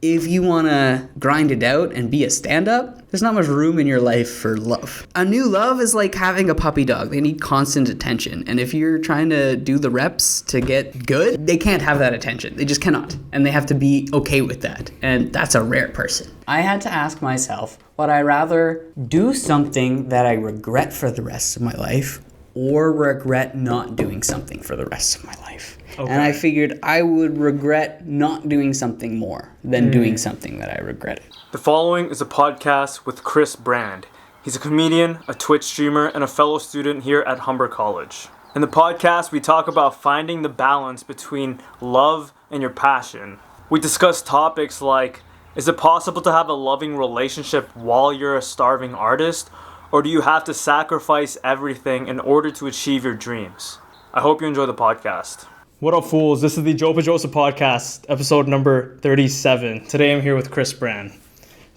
if you want to grind it out and be a stand-up, there's not much room in your life for love. A new love is like having a puppy dog. They need constant attention. And if you're trying to do the reps to get good, they can't have that attention. They just cannot. And they have to be okay with that. And that's a rare person. I had to ask myself, would I rather do something that I regret for the rest of my life or regret not doing something for the rest of my life? Okay. And I figured I would regret not doing something more than doing something that I regretted. The following is a podcast with Chris Brand. He's a comedian, a Twitch streamer, and a fellow student here at Humber College. In the podcast, we talk about finding the balance between love and your passion. We discuss topics like, is it possible to have a loving relationship while you're a starving artist? Or do you have to sacrifice everything in order to achieve your dreams? I hope you enjoy the podcast. What up, fools? This is the Pedrosa podcast, episode number 37. Today I'm here with Chris Brand.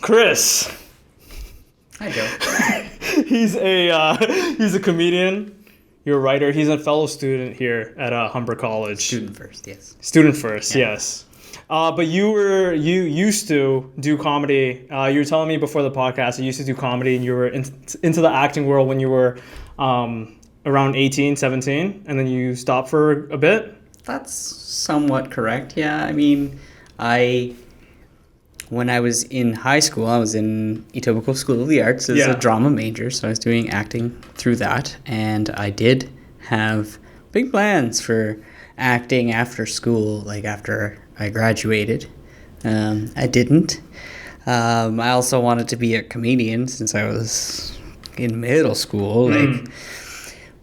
Chris! Hi, Joe. He's a comedian. You're a writer. He's a fellow student here at Humber College. Student first, yes. Student first, yes. But you used to do comedy. You were telling me before the podcast you used to do comedy and you were into the acting world when you were around 18, 17, and then you stopped for a bit? That's somewhat correct, yeah. I mean, when I was in high school, I was in Etobicoke School of the Arts as a drama major, so I was doing acting through that, and I did have big plans for acting after school, like after I graduated. I didn't. I also wanted to be a comedian since I was in middle school.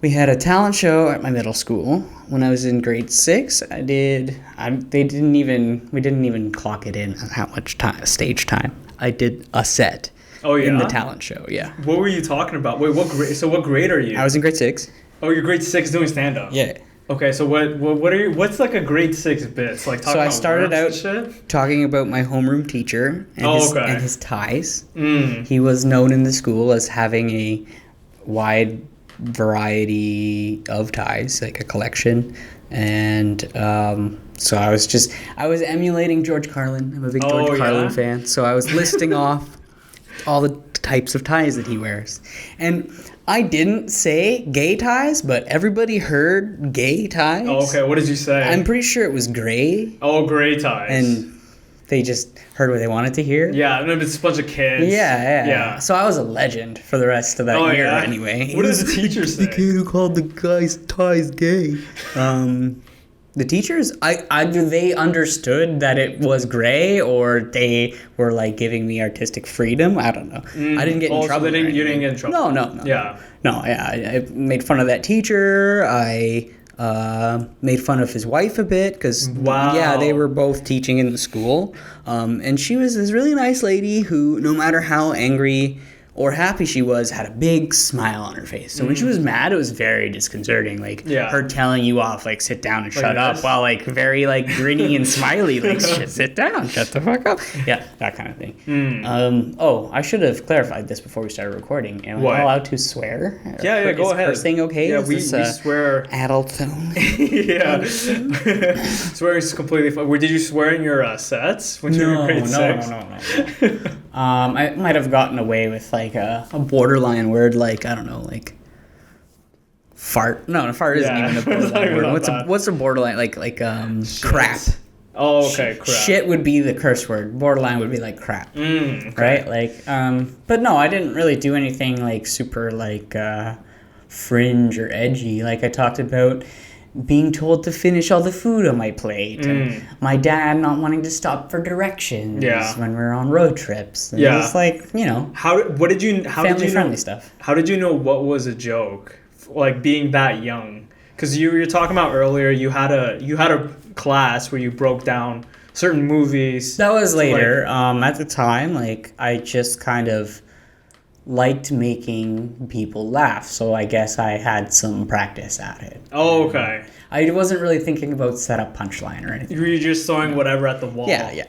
We had a talent show at my middle school when I was in grade 6. We didn't even clock it in how much stage time. I did a set in the talent show, yeah. What were you talking about? Wait, what grade? So what grade are you? I was in grade 6. Oh, you're grade 6 doing stand-up? Yeah. Okay, so what are you? What's like a grade 6 bit? Like talking so I about started out shit? talking about my homeroom teacher and his ties. He was known in the school as having a wide variety of ties, like a collection, and so I was emulating George Carlin. I'm a big George Carlin fan, so I was listing off all the types of ties that he wears, and I didn't say gay ties, but everybody heard gay ties. Oh, okay. What did you say? I'm pretty sure it was gray. Oh, gray ties. And they just heard what they wanted to hear. Yeah, and it's a bunch of kids. Yeah. So I was a legend for the rest of that year anyway. What does the teacher say? The kid who called the guy's ties gay. The teachers, either they understood that it was gray or they were like giving me artistic freedom. I don't know. I didn't get in trouble. So you didn't get in trouble? No. Yeah. No, yeah. I made fun of that teacher. I made fun of his wife a bit because they were both teaching in the school, and she was this really nice lady who, no matter how angry or happy she was, had a big smile on her face. So when she was mad, it was very disconcerting, like her telling you off, like sit down and shut up, while like very like grinny and smiley, like sit down, shut the fuck up, that kind of thing. I should have clarified this before we started recording. Am I allowed to swear? Yeah, go ahead. Is cursing okay? Yeah, we swear. Adult tone. Yeah, swearing is completely fine. Did you swear in your sets when you were in grade 6? No. I might have gotten away with like a borderline word, like I don't know, like fart. No, fart isn't even a borderline word. What's a borderline? Like crap. Oh, okay, crap. Shit would be the curse word. Borderline would be like crap, okay. Right? Like, but no, I didn't really do anything like super like fringe or edgy. Like I talked about being told to finish all the food on my plate, and my dad not wanting to stop for directions when we were on road trips. And it's like, family-friendly stuff. How did you know what was a joke, like being that young? Because you were talking about earlier, you had a class where you broke down certain movies. That was later. At the time, like I just kind of liked making people laugh, so I guess I had some practice at it. Oh, okay. I wasn't really thinking about setup punchline or anything. You were just throwing whatever at the wall. Yeah.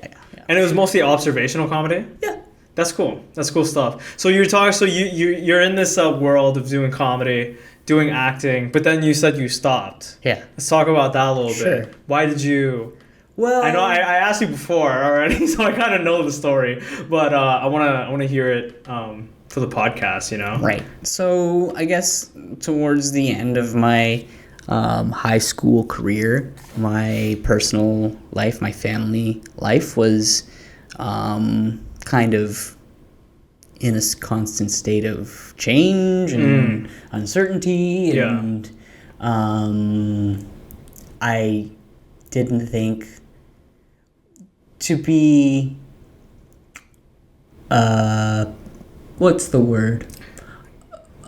And it was mostly observational comedy? Yeah. That's cool. That's cool stuff. So you're you're in this world of doing comedy, doing acting, but then you said you stopped. Yeah. Let's talk about that a little bit. Why did you Well, I know I asked you before already, so I kind of know the story, but I wanna hear it for the podcast. Right. So I guess towards the end of my high school career, my personal life, my family life was kind of in a constant state of change and uncertainty, and I didn't think to be what's the word?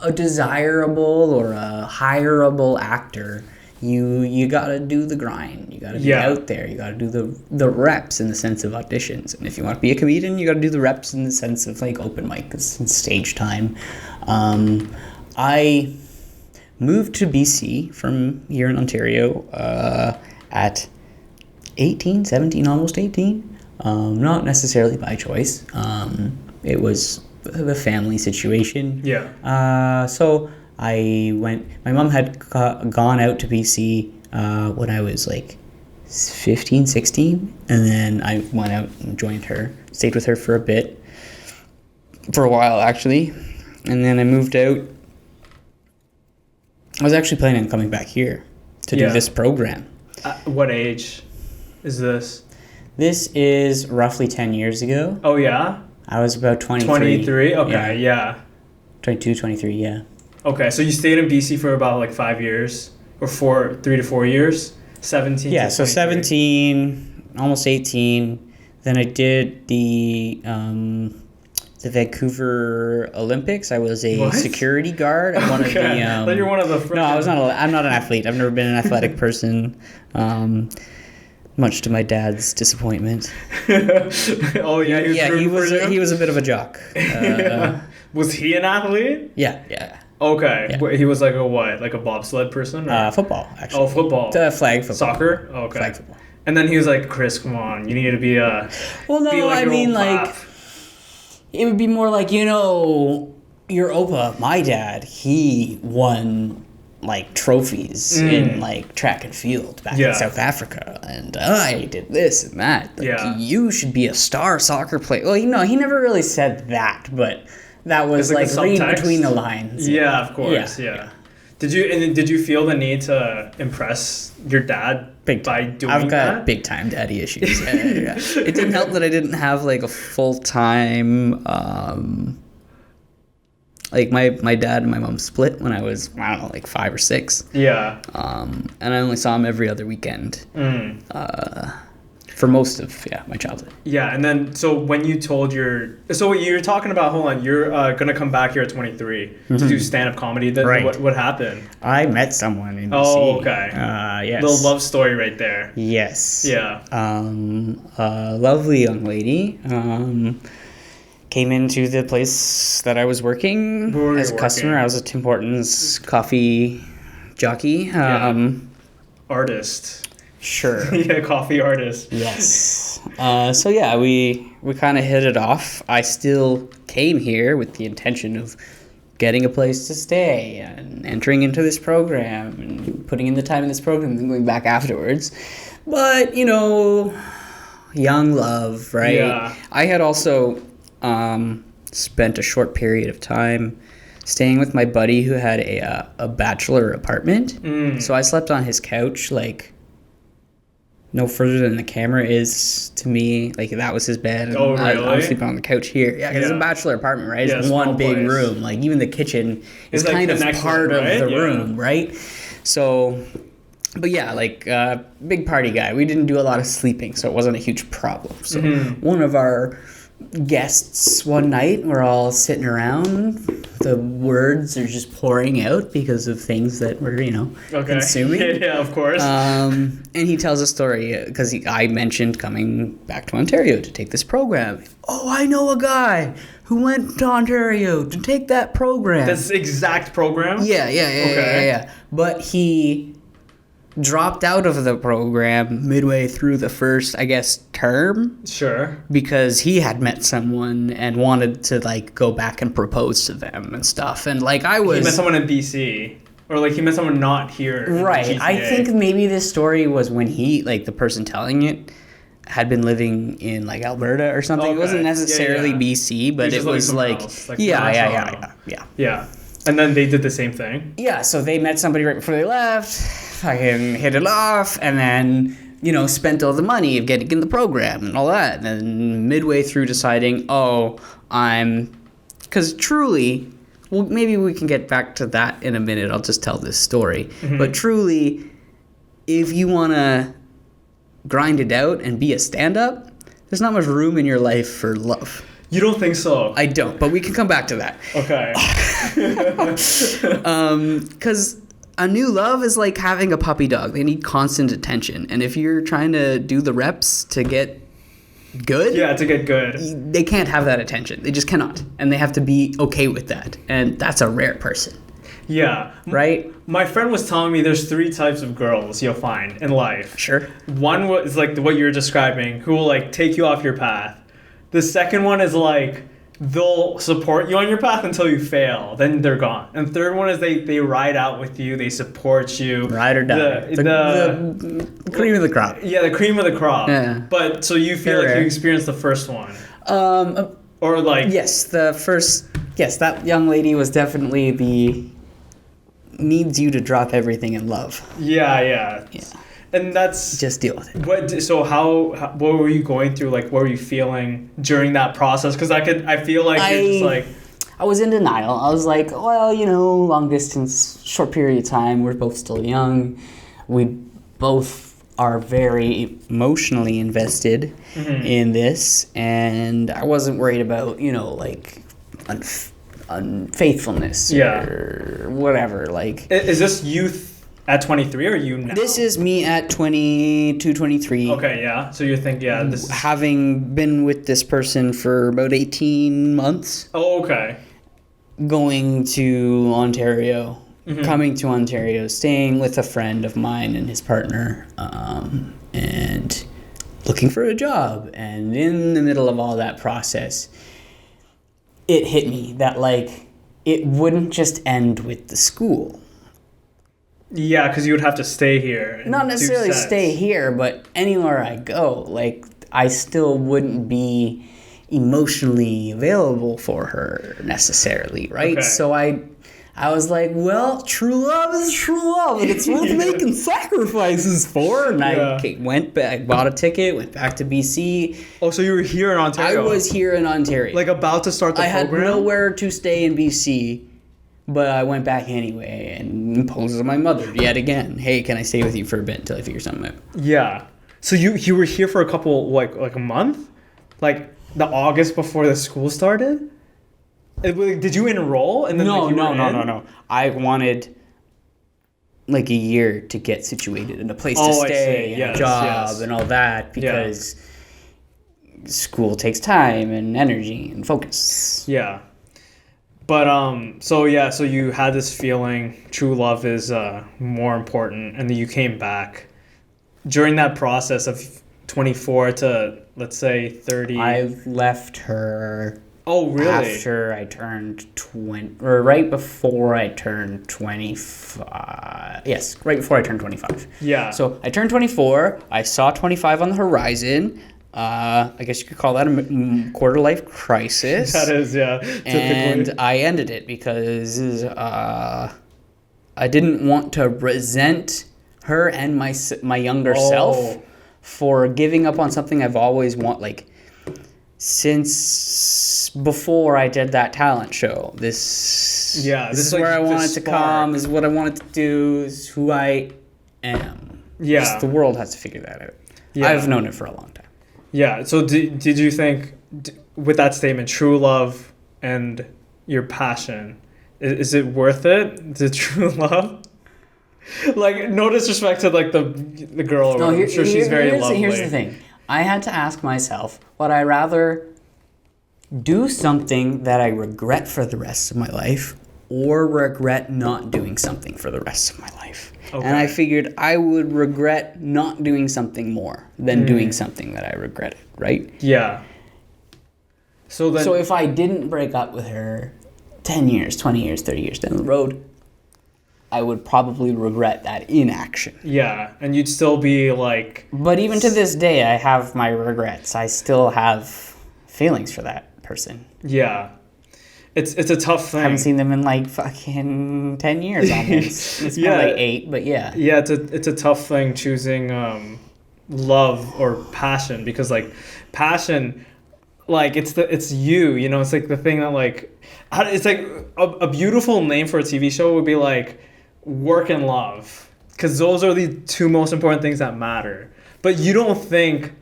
A desirable or a hireable actor. You gotta do the grind. You gotta be out there. You gotta do the reps in the sense of auditions. And if you want to be a comedian, you gotta do the reps in the sense of like open mics and stage time. I moved to BC from here in Ontario at 18, 17, almost 18. Not necessarily by choice. It was the family situation. Yeah. So I went. My mom had gone out to BC when I was like 15, 16, and then I went out and joined her. Stayed with her for a while actually, and then I moved out. I was actually planning on coming back here to do this program. What age is this? This is roughly 10 years ago. Oh, yeah? I was about 23. 23? Okay, yeah. 22, 23, yeah. Okay, so you stayed in BC for about like 5 years? Or 3 to 4 years? 17 Yeah, to so 17, almost 18. Then I did the Vancouver Olympics. I was a security guard at one of the... Then you're one of the... No, I'm not an athlete. I've never been an athletic person. Much to my dad's disappointment. Oh yeah, he was a bit of a jock. Was he an athlete? Yeah. Okay, Yeah. He was like a what? Like a bobsled person? Football, actually. Oh, football. Flag football. Soccer? Oh, okay. Flag football. And then he was like, Chris, come on, you need to be a... Well, no, I mean like, it would be more like, your Opa, my dad, he won like trophies in like track and field back in South Africa, and I did this and that. Like, you should be a star soccer player. Well, he never really said that, but that was like read between the lines. Yeah, of course. Yeah. Did you feel the need to impress your dad by doing that? I've got big time daddy issues. Yeah. It didn't help that I didn't have like a full time. Like my dad and my mom split when I was, I don't know, like 5 or 6. Yeah. And I only saw him every other weekend. For most of my childhood. Yeah, and then so when you told so you're talking about, hold on, you're gonna come back here at 23 to do stand-up comedy. Then right. What happened? I met someone in BC. Oh, okay. Yes. Little love story right there. Yes. Yeah. A lovely young lady. Came into the place that I was working as a customer. I was a Tim Hortons coffee jockey. Artist. Sure. Yeah, coffee artist. Yes. So yeah, we kind of hit it off. I still came here with the intention of getting a place to stay and entering into this program and putting in the time in this program and going back afterwards. But, young love, right? Yeah. I had also spent a short period of time staying with my buddy who had a bachelor apartment. So I slept on his couch, like, no further than the camera is to me. Like, that was his bed. And oh, really? I was sleeping on the couch here. Yeah, because it's a bachelor apartment, right? It's one big room. Like, even the kitchen is kind of part of the room, right? So, but yeah, like, big party guy. We didn't do a lot of sleeping, so it wasn't a huge problem. So one of our guests one night, we're all sitting around, the words are just pouring out because of things that we're consuming. Yeah, of course. And he tells a story because I mentioned coming back to Ontario to take this program. Oh, I know a guy who went to Ontario to take that program. This exact program? Yeah. But he dropped out of the program midway through the first, I guess, term. Sure. Because he had met someone and wanted to, like, go back and propose to them and stuff. And, like, I was... He met someone in BC. Or like he met someone not here. Right. I think maybe this story was when he, like the person telling it, had been living in like Alberta or something. Okay. It wasn't necessarily BC, but it was like yeah. And then they did the same thing. Yeah. So they met somebody right before they left. Fucking hit it off, and then spent all the money of getting in the program and all that. And then midway through deciding, because truly. Well, maybe we can get back to that in a minute. I'll just tell this story. Mm-hmm. But truly, if you want to grind it out and be a stand-up, there's not much room in your life for love. You don't think so? I don't, but we can come back to that. Okay. Because a new love is like having a puppy dog. They need constant attention. And if you're trying to do the reps to get good? Yeah, to get good. They can't have that attention. They just cannot. And they have to be okay with that. And that's a rare person. Yeah. Right? My friend was telling me there's 3 types of girls you'll find in life. Sure. One is like what you're describing, who will like take you off your path. The second one is like they'll support you on your path until you fail. Then they're gone. And the third one is they ride out with you. They support you. Ride or die. The cream of the crop. Yeah, the cream of the crop. Yeah. But so you feel like you experienced the first one. Or like... Yes, that young lady was definitely needs you to drop everything in love. Yeah. And that's... Just deal with it. What were you going through? Like, what were you feeling during that process? Because I feel like you're just like... I was in denial. I was like, well, long distance, short period of time. We're both still young. We both are very emotionally invested in this. And I wasn't worried about, unfaithfulness or whatever. Like, is this youth at 23 or you now? This is me at 22, 23. Okay, yeah. So you're thinking, this is... Having been with this person for about 18 months. Oh, okay. Going to Ontario, coming to Ontario, staying with a friend of mine and his partner, and looking for a job. And in the middle of all that process, it hit me that, like, it wouldn't just end with the school. Yeah, because you would have to stay here. Not necessarily stay here, but anywhere I go, like, I still wouldn't be emotionally available for her necessarry, right? Okay. So I was like, well, true love is true love, and it's worth making sacrifices for. And I went back, bought a ticket, went back to BC. Oh, so you were here in Ontario? I was here in Ontario. Like about to start the program? I had nowhere to stay in BC. But I went back anyway and imposed on my mother yet again. Hey, can I stay with you for a bit until I figure something out? Yeah. So you were here for a couple, like a month? Like the August before the school started? Did you enroll? And then No. I wanted like a year to get situated and a place to stay and a job and all that because school takes time and energy and focus. Yeah. But, so you had this feeling true love is more important, and then you came back. During that process of 24 to, let's say, 30... I left her... Oh, really? After I turned 20... Or right before I turned 25... Yes, right before I turned 25. Yeah. So I turned 24. I saw 25 on the horizon. I guess you could call that a quarter-life crisis. That is, yeah. Typically. And I ended it because I didn't want to resent her and my younger self for giving up on something I've always like since before I did that talent show. This is like where I wanted to come. This is what I wanted to do. This is who I am. Yeah. The world has to figure that out. Yeah. I've known it for a long time. Yeah. So did you think, with that statement, true love and your passion, is it worth it? The true love? Like, no disrespect to like the girl. No, I'm sure she's very lovely. Here's the thing. I had to ask myself, would I rather do something that I regret for the rest of my life or regret not doing something for the rest of my life? Okay. And I figured I would regret not doing something more than doing something that I regretted, right? Yeah. So if I didn't break up with her 10 years, 20 years, 30 years down the road, I would probably regret that inaction. Yeah, and you'd still be like... But even to this day, I have my regrets. I still have feelings for that person. Yeah. It's a tough thing. I haven't seen them in like fucking 10 years almost. It's more like 8, but yeah. Yeah, it's a tough thing choosing love or passion, because like passion, like it's you, you know, it's like the thing that like, it's like a beautiful name for a TV show would be like work and love, because those are the two most important things that matter. But you don't think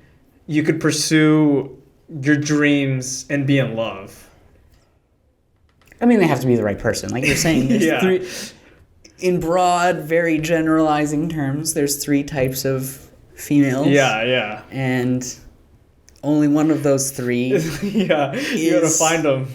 you could pursue your dreams and be in love? I mean, they have to be the right person. Like you're saying, there's three, in broad, very generalizing terms, there's 3 types of females. Yeah. And only one of those 3 you gotta find them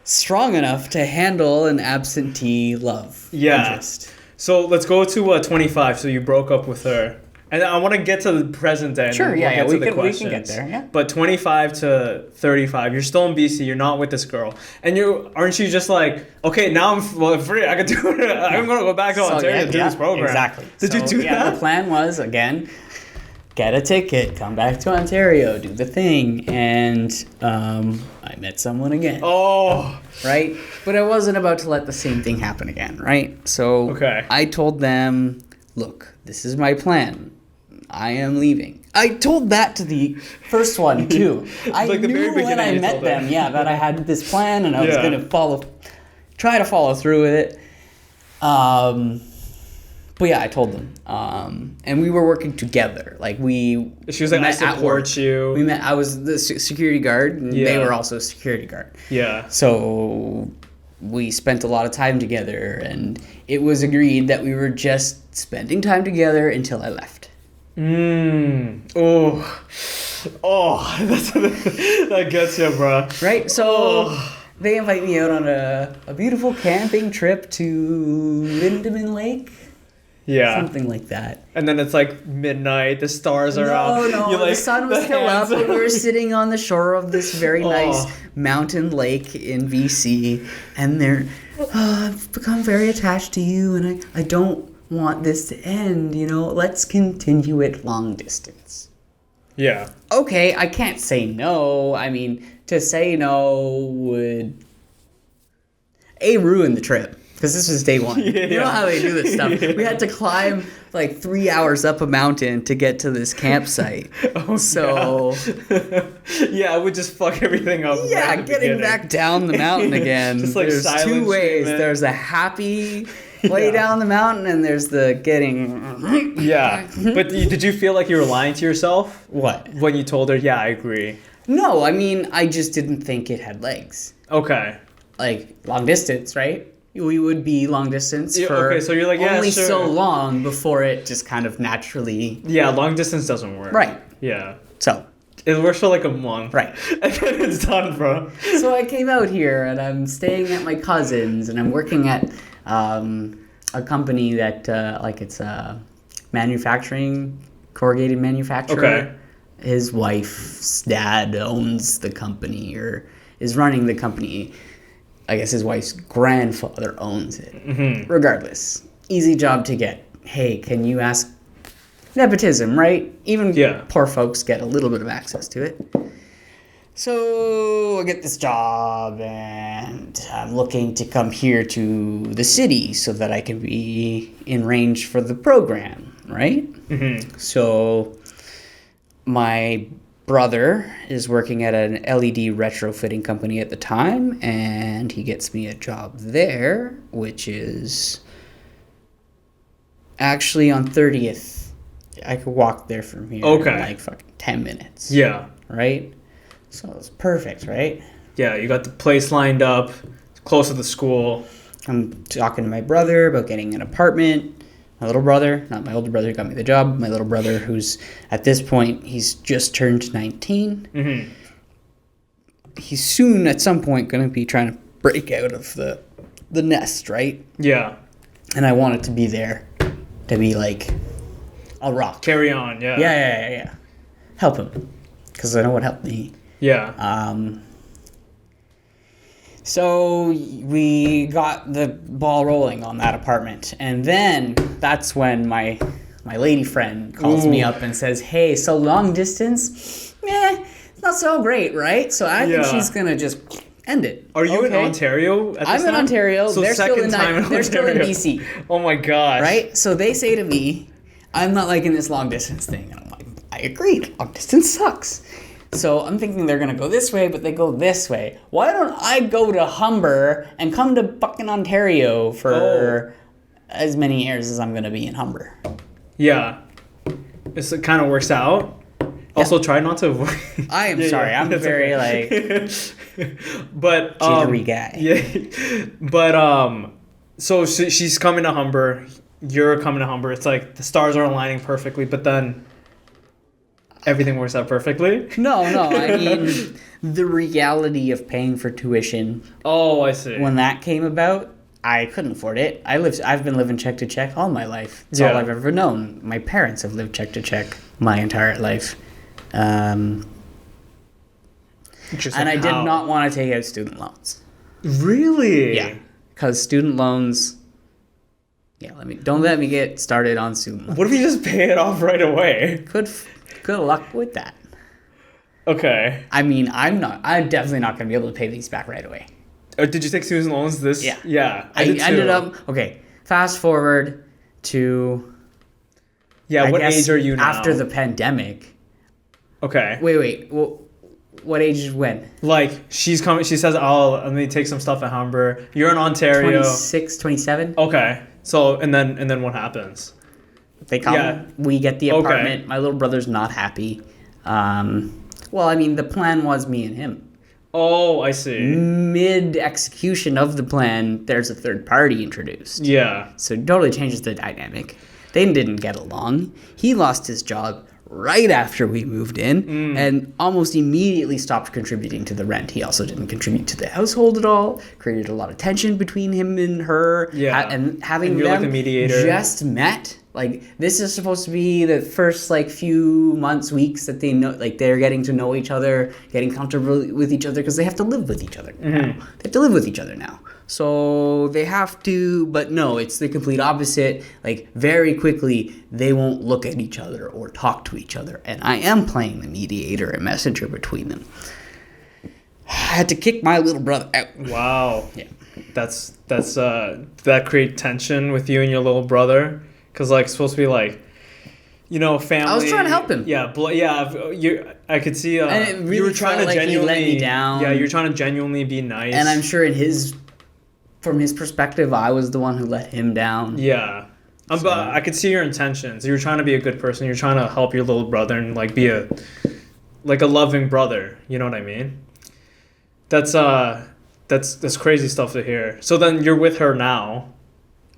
strong enough to handle an absentee love interest. So let's go to 25. So you broke up with her. And I want to get to the present day. Sure, we can get there. Yeah. But 25 to 35, you're still in BC. You're not with this girl, and aren't you just like, okay, now I'm free. I can do it. I'm gonna go back to Ontario to do this program. Exactly. Did you do that? The plan was again, get a ticket, come back to Ontario, do the thing, and I met someone again. Oh. Right, but I wasn't about to let the same thing happen again. Right, so I told them, look, this is my plan. I am leaving. I told that to the first one too. I like knew when I met them, that I had this plan and I was going to try to follow through with it. But yeah, I told them, and we were working together. Like she was like, I support you. We met. I was the security guard, and they were also a security guard. Yeah. So we spent a lot of time together, and it was agreed that we were just spending time together until I left. Oh, that gets you, bro. Right? So they invite me out on a beautiful camping trip to Lindeman Lake. Yeah. Something like that. And then it's like midnight, the stars are out. No, the sun was still up, but we were sitting on the shore of this very nice mountain lake in BC, and I've become very attached to you, and I don't want this to end, let's continue it long distance. Yeah. Okay, I can't say no. I mean, to say no would ruin the trip, because this was day 1. You know how they do this stuff. We had to climb like 3 hours up a mountain to get to this campsite. Yeah, it would just fuck everything up. Yeah, getting back down the mountain again. Just like there's 2 ways. Treatment. There's a happy way down the mountain, and there's the getting... Yeah. But did you feel like you were lying to yourself? What? When you told her, yeah, I agree. No, I mean, I just didn't think it had legs. Okay. Like, long distance, right? We would be long distance for so you're like, only so long before it just kind of naturally... Yeah, long distance doesn't work. Right. Yeah. So... It works for like a month. Right. And then it's done, bro. So I came out here, and I'm staying at my cousin's, and I'm working at a company that, it's a corrugated manufacturer. Okay. His wife's dad owns the company, or is running the company. I guess his wife's grandfather owns it. Mm-hmm. Regardless, easy job to get. Hey, can you ask... Nepotism, right? Even poor folks get a little bit of access to it. So I get this job, and I'm looking to come here to the city so that I can be in range for the program, right? Mm-hmm. So my brother is working at an LED retrofitting company at the time, and he gets me a job there, which is actually on 30th. I could walk there from here in like fucking 10 minutes. Yeah. Right? So it's perfect, right? Yeah, you got the place lined up, close to the school. I'm talking to my brother about getting an apartment. My little brother, not my older brother who got me the job, my little brother who's, at this point, he's just turned 19. Mm-hmm. He's soon, at some point, going to be trying to break out of the nest, right? Yeah. And I want it to be there, to be like... a rock. Carry on, yeah. Yeah. Help him. Because I know what helped me. Yeah. So we got the ball rolling on that apartment, and then that's when my lady friend calls me up and says, "Hey, so long distance, it's not so great, right? So I think she's gonna just end it." Are you in Ontario? I'm in Ontario. So they're still in they're still in BC. Oh my gosh! Right? So they say to me, "I'm not liking this long distance thing," and I'm like, "I agreed. Long distance sucks." So I'm thinking they're gonna go this way, but they go this way. Why don't I go to Humber and come to fucking Ontario for as many years as I'm gonna be in Humber? Yeah, it kind of works out. Also, try not to avoid. I am sorry. I'm very but jittery guy. Yeah, but so she's coming to Humber. You're coming to Humber. It's like the stars are aligning perfectly, but then everything works out perfectly. No. I mean, the reality of paying for tuition. Oh, I see. When that came about, I couldn't afford it. I've been living check to check all my life. It's all I've ever known. My parents have lived check to check my entire life. And I did not want to take out student loans. Really? Yeah. Because student loans... Yeah, don't let me get started on student loans. What if you just pay it off right away? Good luck with that. Okay. I mean, I'm definitely not going to be able to pay these back right away. Did you take student loans Yeah. Yeah. I ended up... Okay, fast forward to... Yeah, what age are you now? After the pandemic. Okay. Wait. Well, what age is when? Like, she's coming... She says, let me take some stuff at Humber. You're in Ontario. 26, 27. Okay. So, and then what happens? They come. Yeah. We get the apartment. Okay. My little brother's not happy. Well, I mean, the plan was me and him. Oh, I see. Mid-execution of the plan, there's a third party introduced. Yeah. So it totally changes the dynamic. They didn't get along. He lost his job right after we moved in and almost immediately stopped contributing to the rent. He also didn't contribute to the household at all. Created a lot of tension between him and her. Yeah. And having them like the mediator. Just met. Like, this is supposed to be the first, few months, weeks that they know, they're getting to know each other, getting comfortable with each other, because they have to live with each other now. They have to live with each other now. So they have to, but no, it's the complete opposite. Very quickly, they won't look at each other or talk to each other. And I am playing the mediator and messenger between them. I had to kick my little brother out. Wow. Yeah. That create tension with you and your little brother? Because, it's supposed to be, family. I was trying to help him. Yeah, I could see, and it really you were trying to genuinely... he let me down. Yeah, you were trying to genuinely be nice. And I'm sure from his perspective, I was the one who let him down. Yeah. But I could see your intentions. You were trying to be a good person. You're trying to help your little brother and, be a loving brother. You know what I mean? That's crazy stuff to hear. So then you're with her now.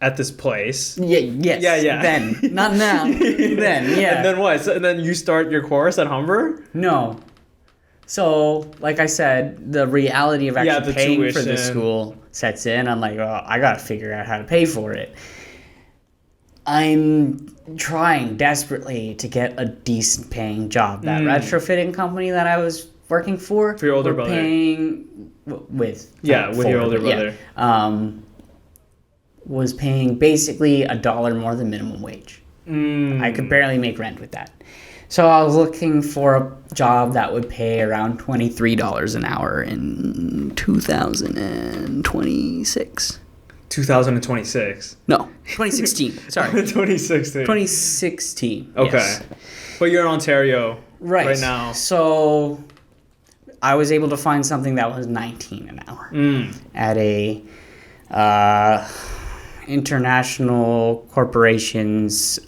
At this place. Yeah. Yes. Yeah. Then. Not now. Then, yeah. And then what? So, and then you start your course at Humber? No. So, like I said, the reality of actually paying tuition for the school sets in. I'm like, I got to figure out how to pay for it. I'm trying desperately to get a decent paying job. That retrofitting company that I was working for your older brother. Paying with your older brother. Yeah. Was paying basically $1 more than minimum wage. I could barely make rent with that. So I was looking for a job that would pay around $23 an hour in 2026. 2026? No, 2016. Sorry. 2016. 2016. Okay. Yes. But you're in Ontario right now. So I was able to find something that was $19 an hour at a international corporation's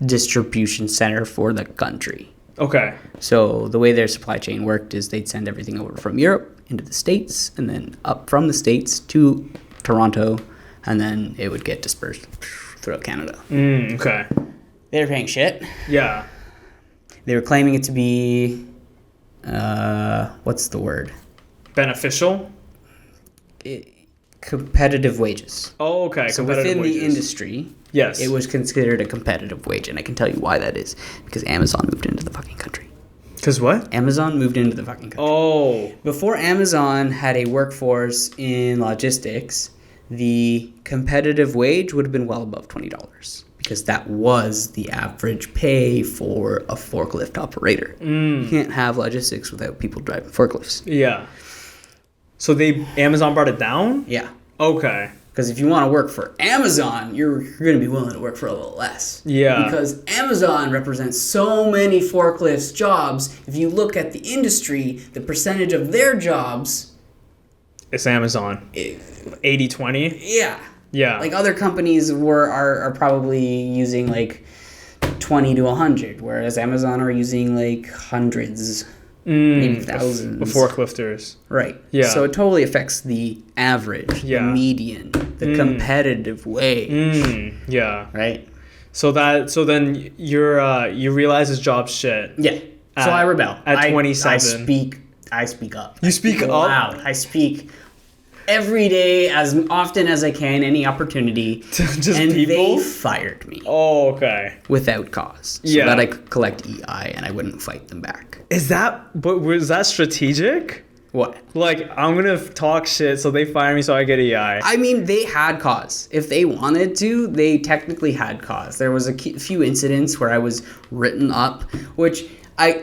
distribution center for the country. Okay. So the way their supply chain worked is they'd send everything over from Europe into the States and then up from the States to Toronto, and then it would get dispersed throughout Canada. Okay. They were paying shit. Yeah. They were claiming it to be, what's the word? Beneficial? Competitive wages. Oh, okay. So within the industry, yes, it was considered a competitive wage, and I can tell you why that is. Because Amazon moved into the fucking country. Because what? Amazon moved into the fucking country. Oh. Before Amazon had a workforce in logistics, the competitive wage would have been well above $20 because that was the average pay for a forklift operator. You can't have logistics without people driving forklifts. Yeah. So Amazon brought it down? Yeah. Okay. Because if you want to work for Amazon, you're going to be willing to work for a little less. Yeah. Because Amazon represents so many forklifts jobs. If you look at the industry, the percentage of their jobs... It's Amazon. 80-20? Yeah. Yeah. Like other companies are probably using like 20 to 100, whereas Amazon are using like hundreds, maybe thousands. The forklifters. Right. Yeah. So it totally affects the average, the median, the competitive wage. Yeah. Right. So then you realize this job's shit. Yeah. So I rebel. At 27. I speak up. You speak up? Loud. I speak every day, as often as I can, any opportunity. Just and people? they fired me. Oh, okay. Without cause. So that I could collect EI and I wouldn't fight them back. Was that strategic? What? Like, I'm going to talk shit so they fire me so I get EI. I mean, they had cause. If they wanted to, they technically had cause. There was a few incidents where I was written up, which I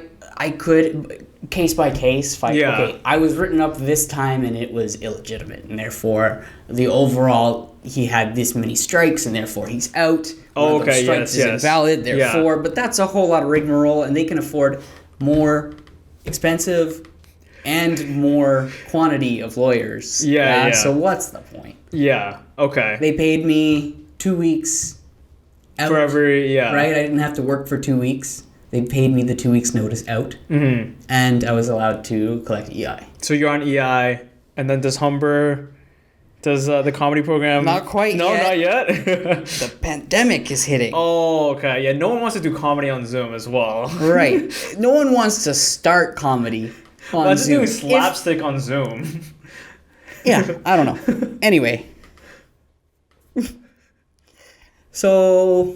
could... case by case fight. Yeah. Okay, I was written up this time and it was illegitimate, and therefore the overall he had this many strikes and therefore he's out. Oh, okay, strikes is invalid, therefore. But that's a whole lot of rigmarole, and they can afford more expensive and more quantity of lawyers. Yeah. So what's the point? Yeah. Okay. They paid me 2 weeks out. For every Right. I didn't have to work for 2 weeks. They paid me the 2 weeks notice out, and I was allowed to collect EI. So you're on EI, and then does the comedy program... Not quite no, yet. Not yet? The pandemic is hitting. Oh, okay. Yeah, no one wants to do comedy on Zoom as well. Right. No one wants to start comedy on Zoom. Doing slapstick on Zoom. Yeah, I don't know. Anyway. So,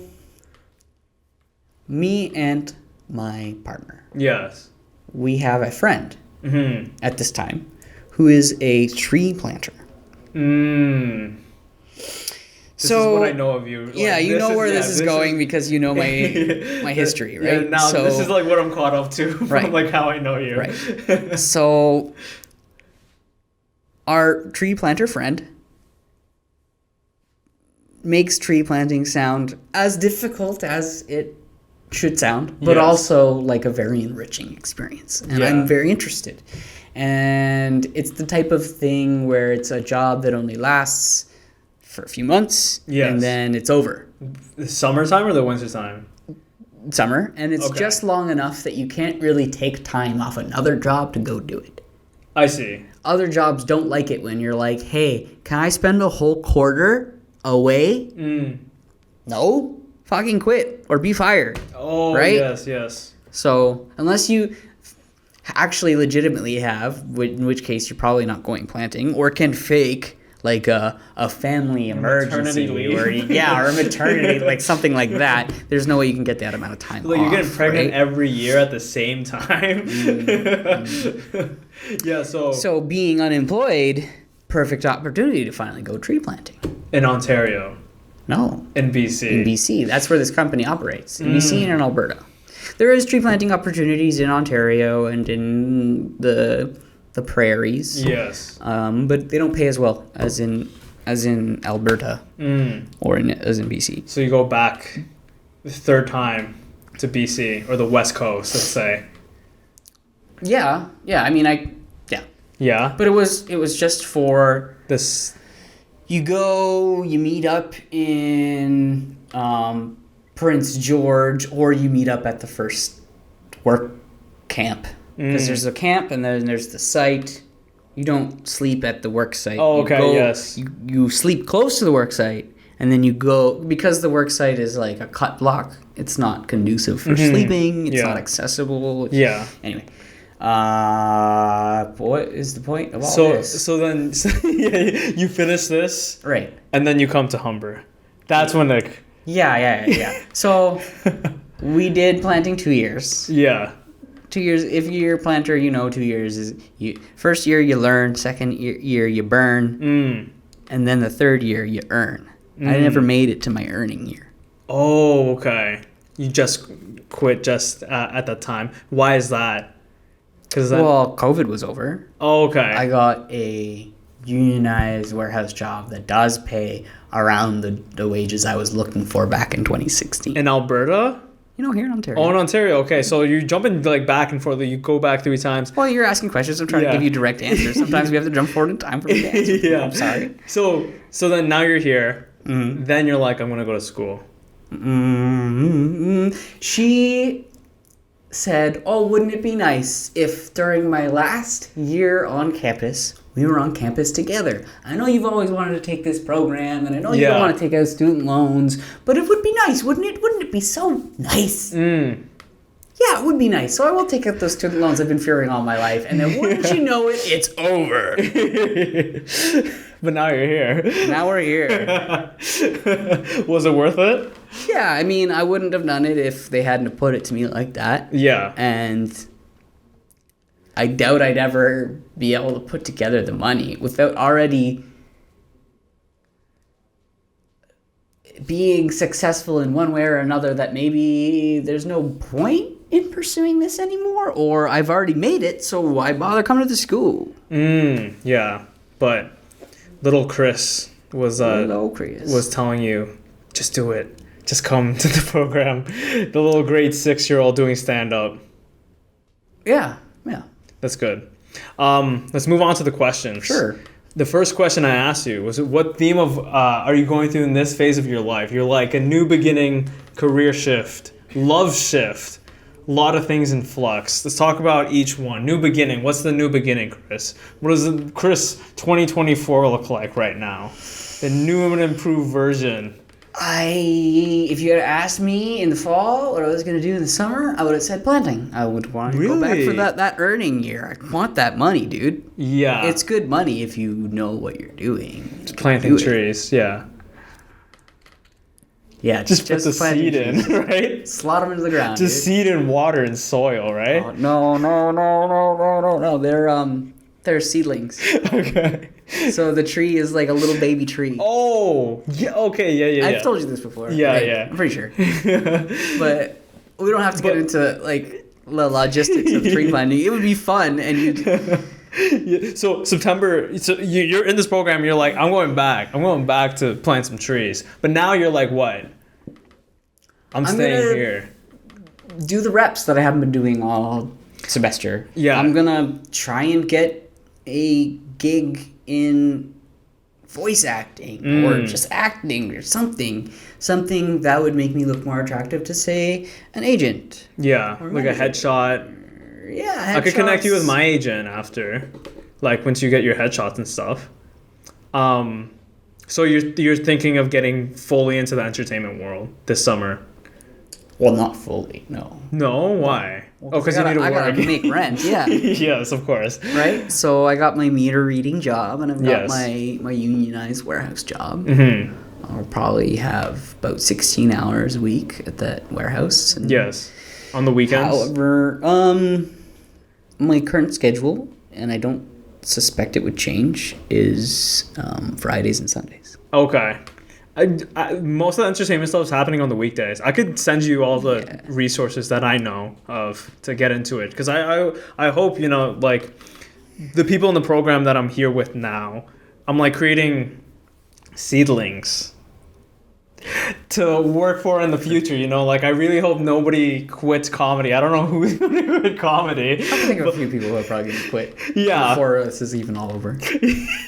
me and my partner. Yes. We have a friend at this time who is a tree planter. This is what I know of you. Like, yeah, you know where this is going because you know my history, right? Yeah, now this is like what I'm caught up to from like how I know you. Right. So our tree planter friend makes tree planting sound as difficult as it should sound, but also like a very enriching experience. And I'm very interested. And it's the type of thing where it's a job that only lasts for a few months and then it's over. The summertime or the wintertime? Summer. And it's just long enough that you can't really take time off another job to go do it. I see. Other jobs don't like it when you're like, hey, can I spend a whole quarter away? No. Fucking quit or be fired. Oh, right? Yes. So unless you actually legitimately have, in which case you're probably not going planting, or can fake like a family emergency, or a maternity, like something like that. There's no way you can get that amount of time like off. You're getting pregnant every year at the same time. Yeah. So being unemployed, perfect opportunity to finally go tree planting. In Ontario. No. In BC. In BC. That's where this company operates. In BC and in Alberta. There is tree planting opportunities in Ontario and in the prairies. Yes. But they don't pay as well as in Alberta or as in BC. So you go back the third time to BC or the West Coast, let's say. Yeah. I mean, Yeah. But it was just for this. You go, you meet up in Prince George, or you meet up at the first work camp. Because there's a camp and then there's the site. You don't sleep at the work site. Oh, okay, yes. You sleep close to the work site, and then you go, because the work site is like a cut block, it's not conducive for sleeping, it's not accessible. Anyway. What is the point of all this? So then you finish this. Right. And then you come to Humber. That's when like... Yeah. So we did planting 2 years. Yeah. 2 years. If you're a planter, 2 years is first year you learn, second year you burn, and then the third year you earn. I never made it to my earning year. Oh, okay. You just quit at that time. Why is that? Well, COVID was over. Oh, okay. I got a unionized warehouse job that does pay around the wages I was looking for back in 2016. In Alberta? Here in Ontario. Oh, in Ontario. Okay, so you're jumping back and forth. You go back 3 times. Well, you're asking questions. I'm trying to give you direct answers. Sometimes we have to jump forward in time for me to answer. Yeah. I'm sorry. So then now you're here. Mm-hmm. Then you're like, I'm going to go to school. Mm-hmm. She said, oh, wouldn't it be nice if during my last year on campus, we were on campus together. I know you've always wanted to take this program, and I know you don't want to take out student loans, but it would be nice, wouldn't it? Wouldn't it be so nice? Yeah, it would be nice. So I will take out those student loans I've been fearing all my life, and then wouldn't you know it, it's over. But now you're here. Now we're here. Was it worth it? Yeah, I mean, I wouldn't have done it if they hadn't have put it to me like that. Yeah. And I doubt I'd ever be able to put together the money without already being successful in one way or another, that maybe there's no point in pursuing this anymore, or I've already made it, so why bother coming to the school? Yeah. But little Chris was telling you, just do it. Just come to the program. The little grade 6-year-old doing stand-up. Yeah. That's good. Let's move on to the questions. Sure. The first question I asked you was, what theme are you going through in this phase of your life? You're like a new beginning, career shift, love shift, a lot of things in flux. Let's talk about each one. New beginning. What's the new beginning, Chris? What does Chris 2024 look like right now? The new and improved version. If you had asked me in the fall what I was going to do in the summer, I would have said planting. I would want to go back for that earning year. I want that money, dude. Yeah. It's good money if you know what you're doing. Just planting trees, yeah. Yeah, just put the seed in, right? Slot them into the ground. Just seed and water and soil, right? Oh, no. They're seedlings. Okay. So the tree is like a little baby tree. Oh, yeah. Okay, yeah. I've told you this before. Yeah. I'm pretty sure. But we don't have to get into like the logistics of tree planting. It would be fun, and yeah. So September. So you're in this program. You're like, I'm going back to plant some trees. But now you're like, what? I'm staying here. Do the reps that I haven't been doing all semester. Yeah. I'm gonna try and get a gig in voice acting or just acting or something that would make me look more attractive to, say, an agent. Yeah, like a headshot. Yeah, I could connect you with my agent after, like once you get your headshots and stuff. So you're thinking of getting fully into the entertainment world this summer? Well, not fully, no. No? Why? Well, because you need to work. I gotta make rent, yeah. Yes, of course. Right? So I got my meter reading job, and I've got my unionized warehouse job. Mm-hmm. I'll probably have about 16 hours a week at that warehouse. And yes. On the weekends? However, my current schedule, and I don't suspect it would change, is Fridays and Sundays. Okay. Most of the entertainment stuff is happening on the weekdays. I could send you all the resources that I know of to get into it, because I hope, like the people in the program that I'm here with now, I'm like creating seedlings to work for in the future, like I really hope nobody quits comedy. I don't know who's going to quit comedy. I can think of a few people who are probably going to quit before this is even all over.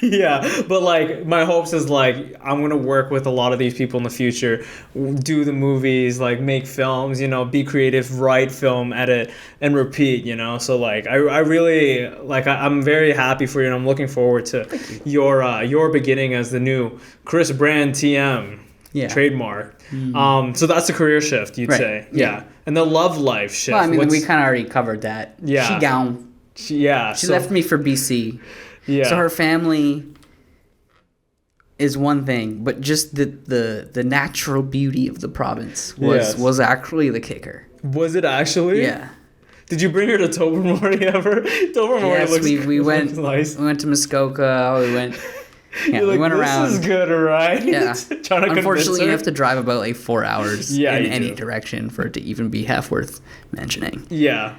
Yeah, but like my hopes is like I'm going to work with a lot of these people in the future, do the movies, like make films, be creative, write, film, edit, and repeat, so like I really like I'm very happy for you, and I'm looking forward to your beginning as the new Chris Brand TM. Yeah. Trademark. Mm-hmm. So that's a career shift, you'd say. Yeah. And the love life shift. Well, I mean, we kind of already covered that. Yeah. She gone. She left me for BC. Yeah. So her family is one thing, but just the natural beauty of the province was actually the kicker. Was it actually? Yeah. Did you bring her to Tobermory ever? Tobermory Yes, looks we went nice. we went to Muskoka. We went. Yeah, You're we like, went around. This is good, right? Yeah. Trying to Unfortunately, you convince have to drive about like 4 hours Yeah, in you any do. direction for it to even be half worth mentioning. Yeah,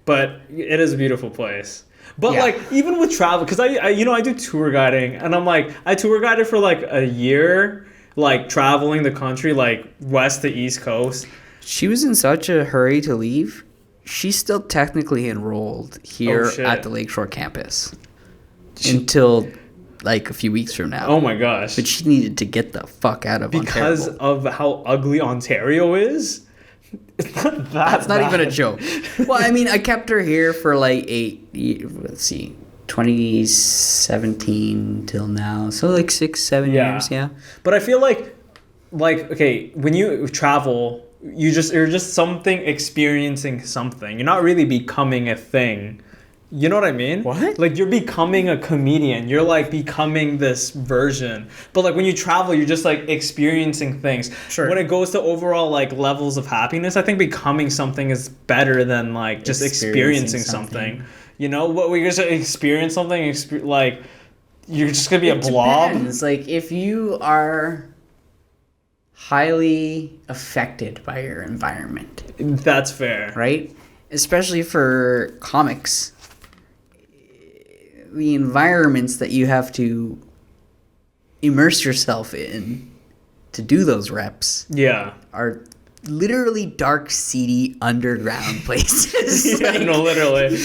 but it is a beautiful place. But Yeah. like even with travel, because I do tour guiding, and I'm like I tour guided for like a year, like traveling the country, like west to east coast. She was in such a hurry to leave. She's still technically enrolled here shit. at the Lakeshore campus until like a few weeks from now. Oh my gosh! But she needed to get the fuck out of Because Ontario. of how ugly Ontario is. It's not that That's not even a bad. joke. Well, I mean, I kept her here for like 2017 till now. So like 6-7 years, yeah. But I feel like okay, when you travel, you're just something experiencing something. You're not really becoming a thing. You know what I mean? What? Like you're becoming a comedian. You're like becoming this version. But like when you travel, you're just like experiencing things. Sure. When it goes to overall like levels of happiness, I think becoming something is better than like just experiencing something. You know, what we just experience something like you're just gonna be a blob. It's like if you are highly affected by your environment, That's fair. right? Especially for comics, the environments that you have to immerse yourself in to do those reps Yeah. are literally dark, seedy, underground places. Yeah, no, literally.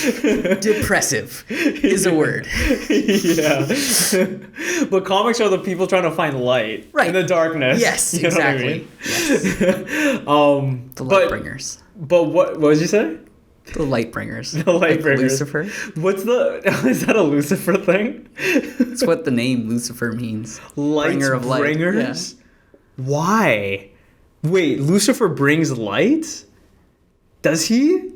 Depressive is a word. Yeah. But comics are the people trying to find light in the darkness. Yes, You know what I exactly. mean? Yes. The light bringers. But what did you say? The light bringers. The light Like bringers. Lucifer. What's is that a Lucifer thing? That's what the name Lucifer means. Light Bringer of light. bringers? Why? Wait, Lucifer brings light? Does he?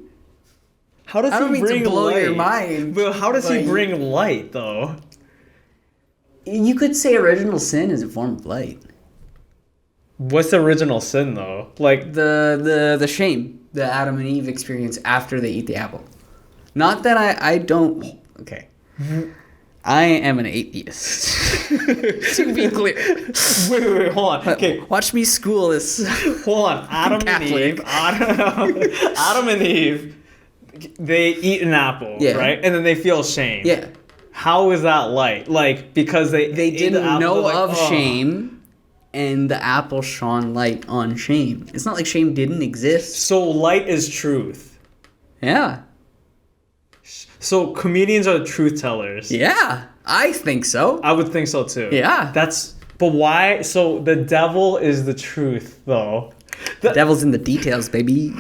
How does I don't he mean bring to blow light? your mind. But how does he but- bring light though? You could say original sin is a form of light. What's the original sin though? Like The shame that Adam and Eve experience after they eat the apple. Not that I don't. Okay. I am an atheist. To be clear. wait, hold on. Okay, Watch me school this. hold on. Adam and Catholic. Eve. Adam and Eve. They eat an apple, Yeah. right? And then they feel shame. Yeah. How is that light? Like because they ate the Didn't apple, know they're like, of "Oh." shame, and the apple shone light on shame. It's not like shame didn't exist. So light is truth. Yeah. So comedians are truth tellers. Yeah. I think so. I would think so too. Yeah. But why? So the devil is the truth, though. The devil's in the details, baby.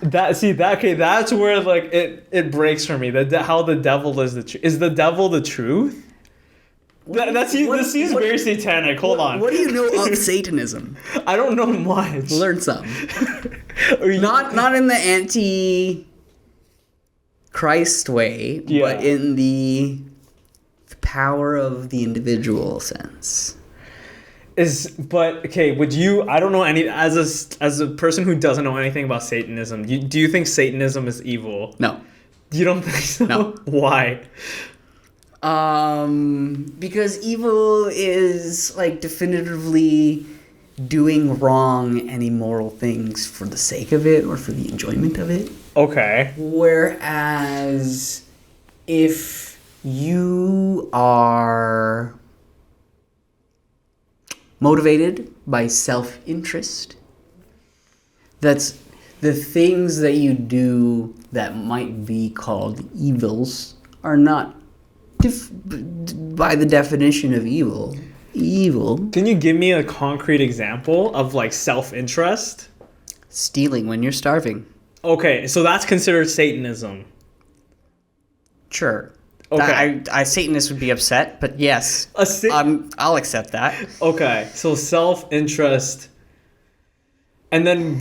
That's where like it breaks for me. How the devil is the truth. Is the devil the truth? This seems very satanic. Hold on. What do you know of Satanism? I don't know much. Learn some. Not in the anti-Christ way, but in the power of the individual sense. Would you? I don't know any. As a person who doesn't know anything about Satanism, do you think Satanism is evil? No. You don't think so? No. Why? Because evil is like definitively doing wrong and immoral things for the sake of it or for the enjoyment of it. Okay. Whereas if you are motivated by self-interest, that's the things that you do that might be called evils are not by the definition of evil. Can you give me a concrete example of like self-interest? Stealing when you're starving. Okay, so that's considered Satanism. Sure. Okay. Satanists would be upset, but yes, I'll accept that. Okay, so self-interest, and then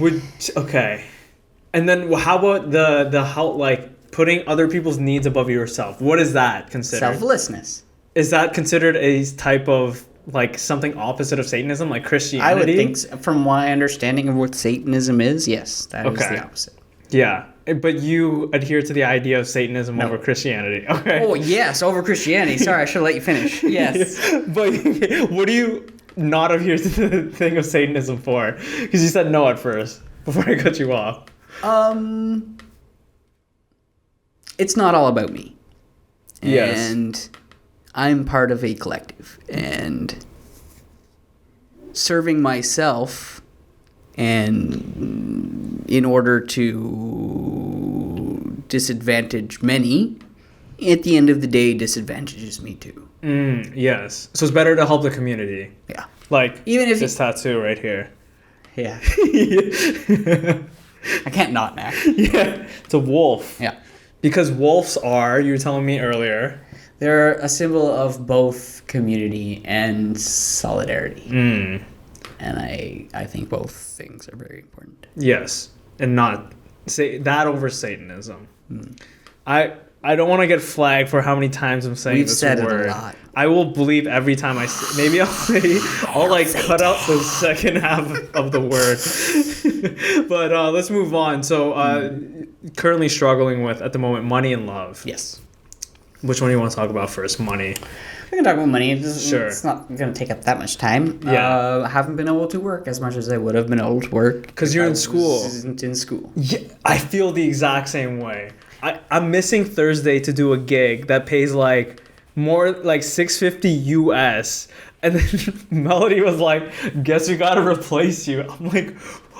how about the how like putting other people's needs above yourself? What is that considered? Selflessness. Is that considered a type of like something opposite of Satanism, like Christianity? I would think, from my understanding of what Satanism is, yes, that is the opposite. Yeah. But you adhere to the idea of Satanism over Christianity. Okay. Oh, yes, over Christianity. Sorry, I should have let you finish. Yes. But what do you not adhere to the thing of Satanism for? Because you said no at first, before I cut you off. It's not all about me. Yes. And I'm part of a collective. And serving myself, and in order to disadvantage many, at the end of the day, disadvantages me too. Yes. So it's better to help the community. Yeah. Like even if this tattoo right here. Yeah. I can't not now. Yeah. It's a wolf. Yeah. Because wolves are, you were telling me earlier, they're a symbol of both community and solidarity. And I think both things are very important. Yes. And not say that over Satanism. I don't want to get flagged for how many times I'm saying this word. We've said it a lot. I will believe every time I say. Maybe I'll like cut out the second half of the word. But let's move on. So currently struggling with at the moment money and love. Yes. Which one do you want to talk about first? Money. We can talk about money. Sure. It's not going to take up that much time. Yeah. I haven't been able to work as much as I would have been able to work. Because you're in school. In school. Yeah, I feel the exact same way. I'm missing Thursday to do a gig that pays like more like $650 US. And then Melody was like, guess we gotta replace you. I'm like,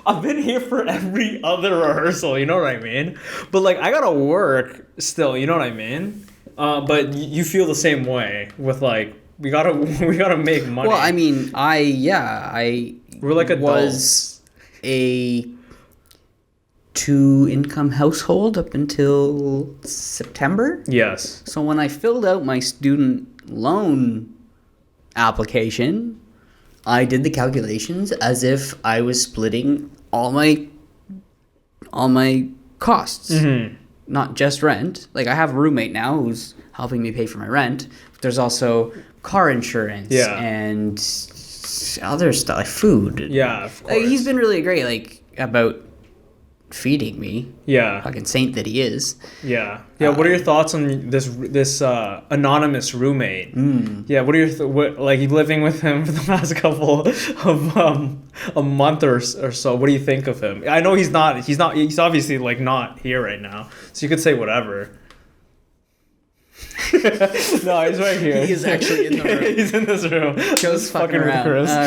I've been here for every other rehearsal, you know what I mean? But like I gotta work still, you know what I mean? But you feel the same way with like we gotta make money. Well, I mean, we're like was a 2-income household up until September. Yes. So when I filled out my student loan application, I did the calculations as if I was splitting all my costs. Not just rent. Like I have a roommate now who's helping me pay for my rent. But there's also car insurance and other stuff, like food. Yeah, of course. Like, he's been really great, like about feeding me. Yeah. Fucking saint that he is. Yeah. Yeah. What are your thoughts on this anonymous roommate? Yeah. What are your like you living with him for the last couple of a month or so? What do you think of him? I know he's obviously like not here right now, so you could say whatever. No, he's right here. He is actually in the room. He's in this room. Joe's fucking around. Chris. All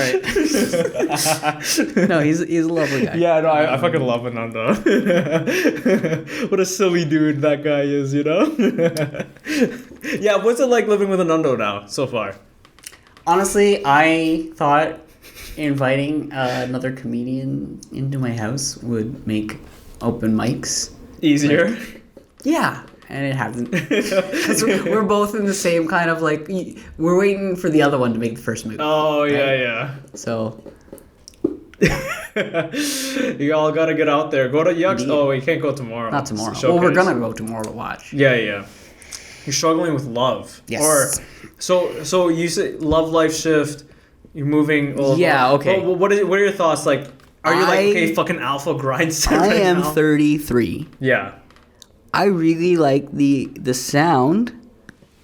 right. No, he's a lovely guy. Yeah, no, I fucking love Ananda. What a silly dude that guy is, you know? Yeah, what's it like living with Ananda now so far? Honestly, I thought inviting another comedian into my house would make open mics easier. Like, yeah. And it hasn't. Because we're both in the same kind of like, we're waiting for the other one to make the first move. Oh, yeah, right? yeah. So. You all gotta get out there. Go to Yucks. Oh, you can't go tomorrow. Not tomorrow. Well, we're gonna go tomorrow to watch. Yeah, yeah. You're struggling with love. Yes. Or, so you say love life shift, you're moving. Yeah, okay. Well, what are your thoughts? Like, are you like, okay, fucking alpha grind set right now? I am 33. Yeah. I really like the sound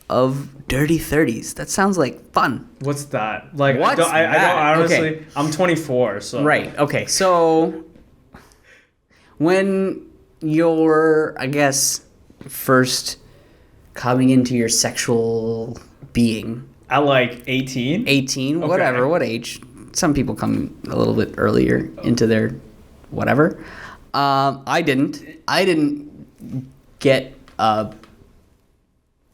of Dirty 30s. That sounds like fun. What's that? Like, What's I don't honestly. Okay. I'm 24, so. Right. Okay. So when you're, I guess, first coming into your sexual being. At like 18? 18, whatever. What age? Some people come a little bit earlier into their whatever. I didn't get a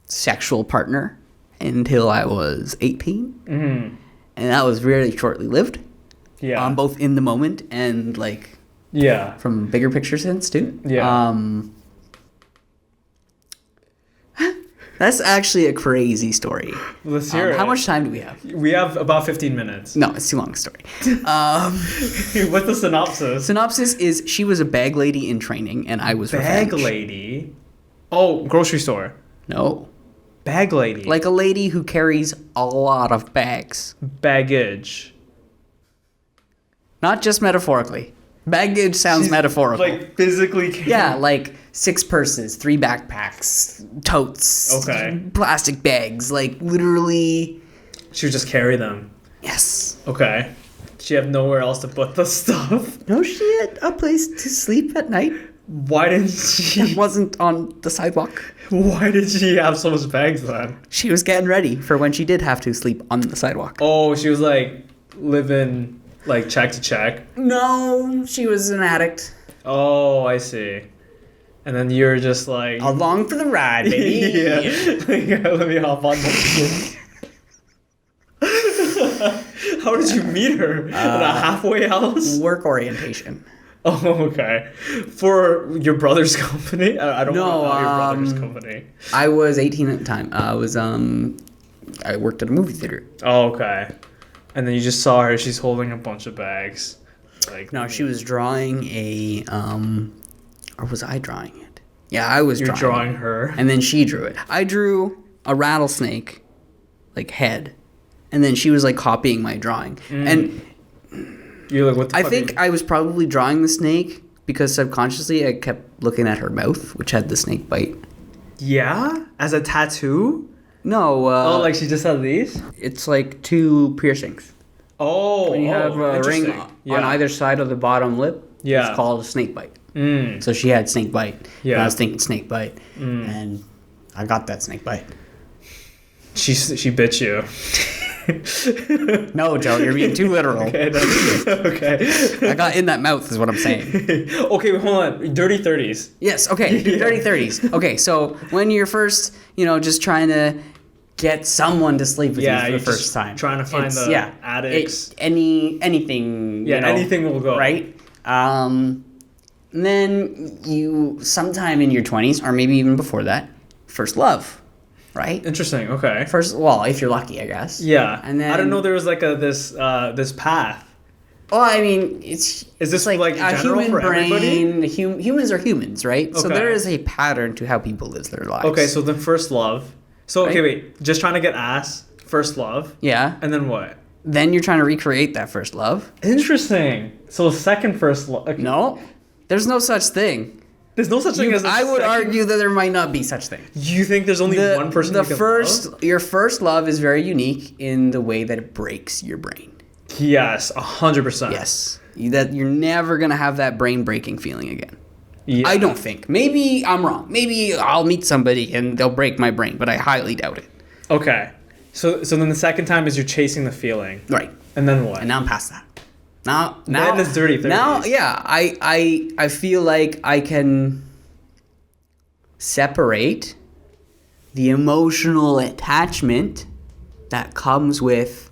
sexual partner until I was 18. Mm-hmm. And that was really shortly lived. Yeah. Both in the moment and like from bigger picture sense too. Yeah. That's actually a crazy story. Let's hear it. How much time do we have? We have about 15 minutes. No, it's too long a story. What's the synopsis? Synopsis is she was a bag lady in training and I was bag revenge. lady? Oh, grocery store. No. Bag lady. Like a lady who carries a lot of bags. Baggage. Not just metaphorically. Baggage sounds metaphorical. Like physically carrying. Yeah, like 6 purses, 3 backpacks, totes, plastic bags, like literally. She would just carry them. Yes. Okay. She have nowhere else to put the stuff. No, she had a place to sleep at night. Why didn't she? It wasn't on the sidewalk. Why did she have so much bags then? She was getting ready for when she did have to sleep on the sidewalk. Oh, she was like living like check to check. No, she was an addict. Oh, I see. And then you're just like along for the ride, baby. Yeah. Let me hop on that. How did you meet her? At a halfway house? Work orientation. Oh, okay. For your brother's company? I don't know about your brother's company. I was 18 at the time. I worked at a movie theater. Oh, okay. And then you just saw her. She's holding a bunch of bags. Like no, she was drawing a or was I drawing it? Yeah, I was. You're drawing her. And then she drew it. I drew a rattlesnake, like head, and then she was like copying my drawing. And you're like, what the fuck? I think I was probably drawing the snake because subconsciously I kept looking at her mouth, which had the snake bite. Yeah? As a tattoo? No. Like she just had these? It's like 2 piercings. Oh. When you have a ring on either side of the bottom lip, it's called a snake bite. So she had snake bite. Yeah. And I was thinking snake bite. And I got that snake bite. She bit you. No, Joe, you're being too literal. Okay. I got in that mouth is what I'm saying. Okay, hold on. Dirty 30s. Yes, okay. Dirty 30s. Okay, so when you're first, just trying to get someone to sleep with you for the first time. Trying to find the addicts. Anything. Yeah, anything will go. Right? And then you, sometime in your 20s, or maybe even before that, first love. Right? Interesting. Okay. First, well, if you're lucky, I guess. Yeah. And then I don't know. There was like this path. Well, I mean, is this like a human for brain? Everybody? Humans are humans, right? Okay. So there is a pattern to how people live their lives. Okay, so the first love. So okay, wait. Just trying to get ass. First love. Yeah. And then what? Then you're trying to recreate that first love. Interesting. So second first love. Okay. No, there's no such thing. There's no such thing as I would argue that there might not be such thing. You think there's only one person you can love? Your first love is very unique in the way that it breaks your brain. Yes, 100%. Yes. That you're never going to have that brain breaking feeling again. Yeah. I don't think. Maybe I'm wrong. Maybe I'll meet somebody and they'll break my brain, but I highly doubt it. Okay. So then the second time is you're chasing the feeling. Right. And then what? And now I'm past that. Now then it's dirty 30s. Now, yeah, I feel like I can separate the emotional attachment that comes with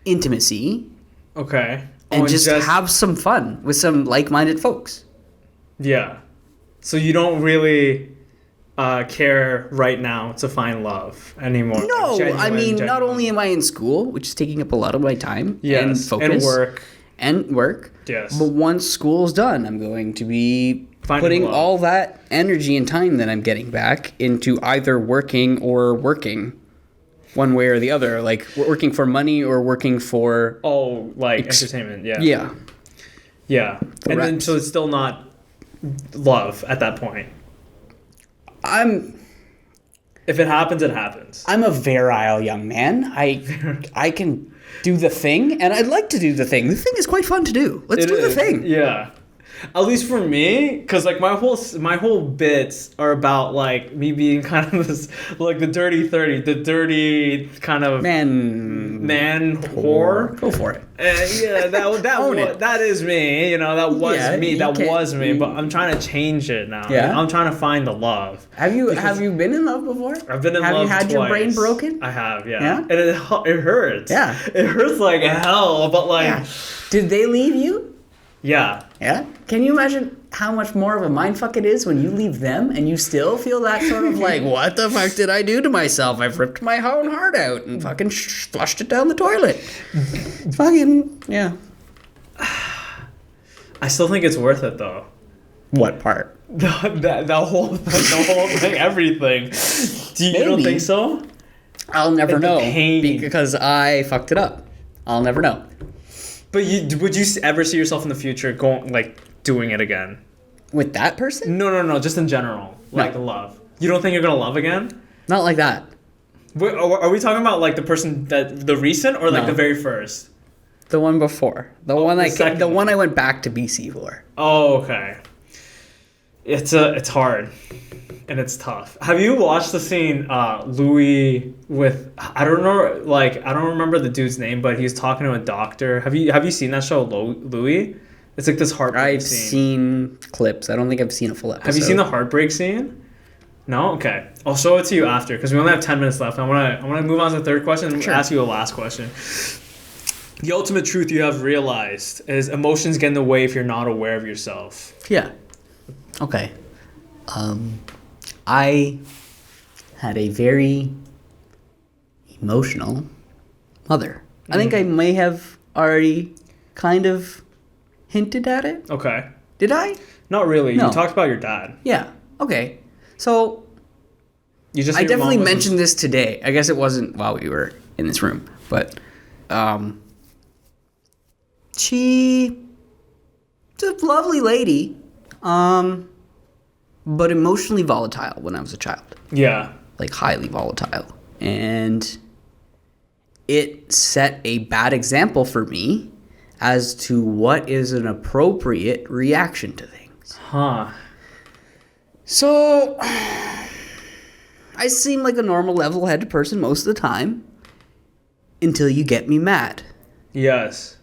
intimacy. Okay. And just have some fun with some like-minded folks. Yeah. So you don't really care right now to find love anymore. No, I mean, not only am I in school, which is taking up a lot of my time and focus. And work. Yes. But once school's done, I'm going to be putting all that energy and time that I'm getting back into either working or working. One way or the other, like working for money or working for entertainment. Yeah. And then so it's still not love at that point. If it happens, it happens. I'm a virile young man. I can do the thing, and I'd like to do the thing. The thing is quite fun to do. Let's do the thing. Yeah. At least for me, because like my whole bits are about like me being kind of this like the dirty 30, the dirty kind of man whore. Go for it. Yeah, that is me. That was me. That was me. But I'm trying to change it now. Yeah. I'm trying to find the love. Have you been in love before? I've been in love. Have you had twice. Your brain broken? I have. Yeah. Yeah. And it hurts. Yeah. It hurts like hell. But like, did they leave you? Yeah. Yeah? Can you imagine how much more of a mindfuck it is when you leave them and you still feel that sort of like, what the fuck did I do to myself? I've ripped my own heart out and fucking flushed it down the toilet. Fucking, yeah. I still think it's worth it though. What part? The whole thing, everything. You don't think so? I'll never know because I fucked it up. I'll never know. But would you ever see yourself in the future doing it again? With that person? No. Just in general, love. You don't think you're gonna love again? Not like that. Are we talking about like the person the recent or like the very first? The one before. The one I went back to BC for. Oh, okay. It's hard. And it's tough. Have you watched the scene Louis with I don't remember the dude's name, but he's talking to a doctor. Have you seen that show Louis? It's like this heartbreak scene. I've seen clips. I don't think I've seen a full episode. Have you seen the heartbreak scene? No? Okay. I'll show it to you after because we only have 10 minutes left. I want to move on to the third question and ask you a last question. The ultimate truth you have realized is emotions get in the way if you're not aware of yourself. Yeah. Okay. I had a very emotional mother. I think I may have already kind of hinted at it. Okay. Did I? Not really. No. You talked about your dad. Yeah. Okay. So I definitely mentioned this today. I guess it wasn't while we were in this room, but she's a lovely lady. But emotionally volatile when I was a child. Yeah. Like highly volatile. And it set a bad example for me as to what is an appropriate reaction to things. Huh. So I seem like a normal level-headed person most of the time until you get me mad. Yes.